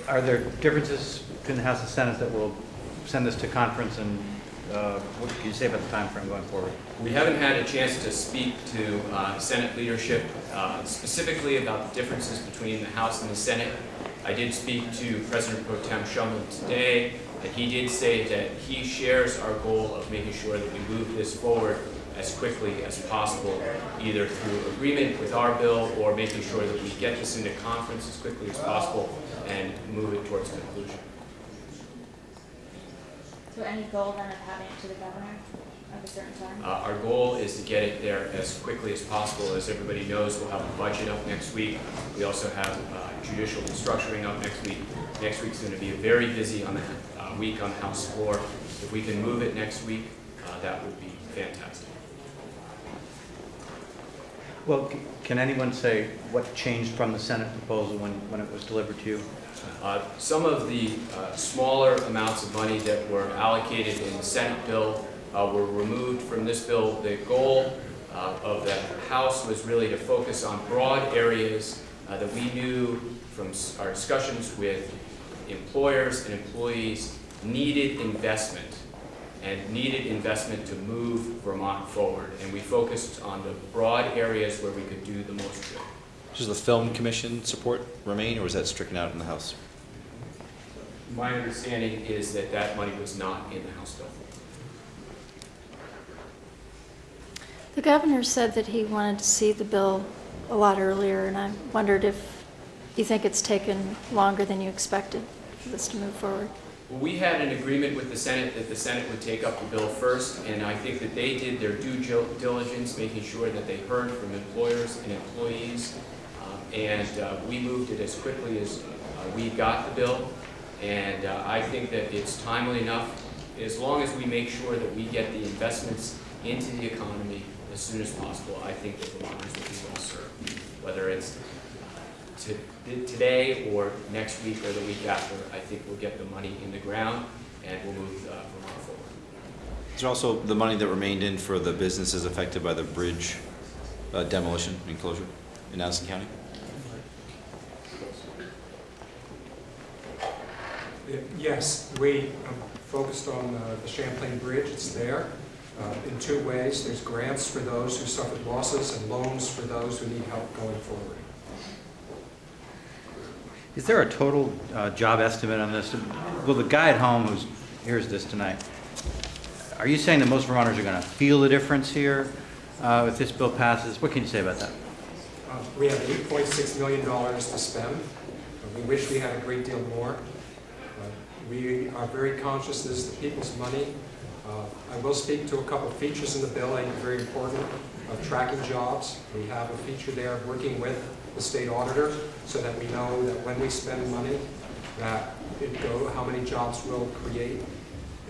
Are there differences between the House and Senate that will send this to conference, and what can you say about the time frame going forward? We haven't had a chance to speak to Senate leadership specifically about the differences between the House and the Senate. I did speak to President Pro Tem Shumlin today, and he did say that he shares our goal of making sure that we move this forward as quickly as possible, either through agreement with our bill or making sure that we get this into conference as quickly as possible and move it towards conclusion. So any goal then of having it to the governor at a certain time? Our goal is to get it there as quickly as possible. As everybody knows, we'll have a budget up next week. We also have judicial restructuring up next week. Next week's going to be very busy on the week on the House floor. If we can move it next week, that would be fantastic. Well, can anyone say what changed from the Senate proposal when it was delivered to you? Some of the smaller amounts of money that were allocated in the Senate bill were removed from this bill. The goal of the House was really to focus on broad areas that we knew from our discussions with employers and employees needed investment to move Vermont forward. And we focused on the broad areas where we could do the most good. Does the Film Commission support remain, or was that stricken out in the House? My understanding is that that money was not in the House bill. The governor said that he wanted to see the bill a lot earlier, and I wondered if you think it's taken longer than you expected for this to move forward. Well, we had an agreement with the Senate that the Senate would take up the bill first, and I think that they did their due diligence, making sure that they heard from employers and employees, and we moved it as quickly as we got the bill, and I think that it's timely enough as long as we make sure that we get the investments into the economy as soon as possible. I think that Vermonters will be well served, whether it's today or next week or the week after. I think we'll get the money in the ground and we'll move Vermont forward. Is there also the money that remained in for the businesses affected by the bridge demolition and closure in Addison County? Yes, we focused on the Champlain Bridge. It's there in two ways. There's grants for those who suffered losses and loans for those who need help going forward. Is there a total job estimate on this? Well, the guy at home who hears this tonight, are you saying that most Vermonters are going to feel the difference here if this bill passes? What can you say about that? We have $8.6 million to spend. We wish we had a great deal more. We are very conscious this is the people's money. I will speak to a couple of features in the bill I think are very important. Tracking jobs. We have a feature there working with the state auditor so that we know that when we spend money that how many jobs we'll create.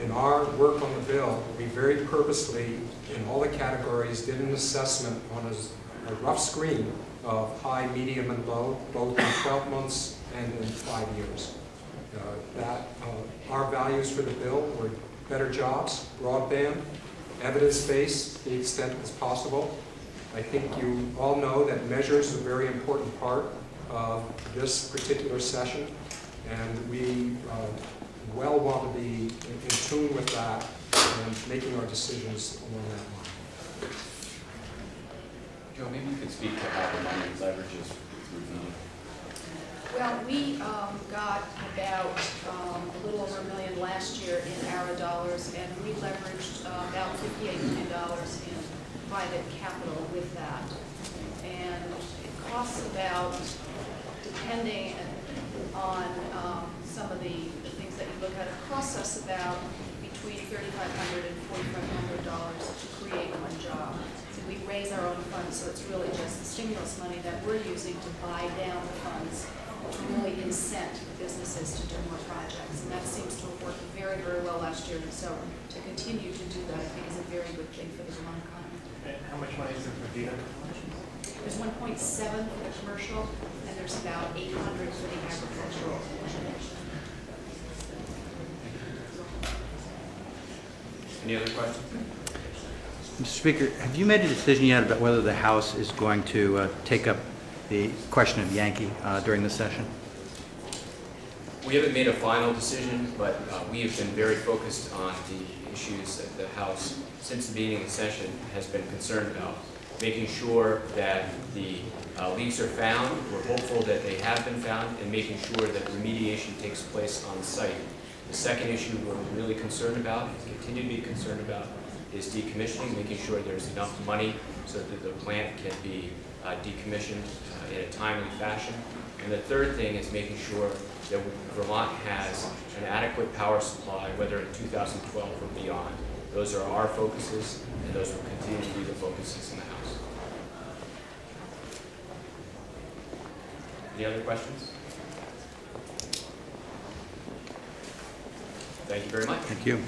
In our work on the bill, we very purposely, in all the categories, did an assessment on a rough screen of high, medium, and low, both in 12 months and in 5 years. Our values for the bill were better jobs, broadband, evidence-based to the extent as possible. I think you all know that measures are a very important part of this particular session, and we well want to be in tune with that and making our decisions along that line. Joe, maybe you could speak to how the money leverages through the. Well, we got about a little over $1 million last year in ARA dollars, and we leveraged about $58 million in private capital with that. And it costs about, depending on some of the things that you look at, it costs us about between $3,500 and $4,500 to create one job. So we raise our own funds, so it's really just the stimulus money that we're using to buy down the funds to really incent businesses to do more projects. And that seems to have worked very, very well last year. And so to continue to do that, I think, is a very good thing for the Vermont economy. And how much money is there for VITA? There's 1.7 for the commercial, and there's about 800 for the agricultural. Any other questions? Mr. Speaker, have you made a decision yet about whether the House is going to take up the question of Yankee during the session? We haven't made a final decision, but we have been very focused on the issues that the House, since the beginning of the session, has been concerned about. Making sure that the leaks are found, we're hopeful that they have been found, and making sure that remediation takes place on site. The second issue we're really concerned about, and continue to be concerned about, is decommissioning, making sure there's enough money so that the plant can be decommissioned in a timely fashion. And the third thing is making sure that Vermont has an adequate power supply, whether in 2012 or beyond. Those are our focuses, and those will continue to be the focuses in the House. Any other questions? Thank you very much. Thank you.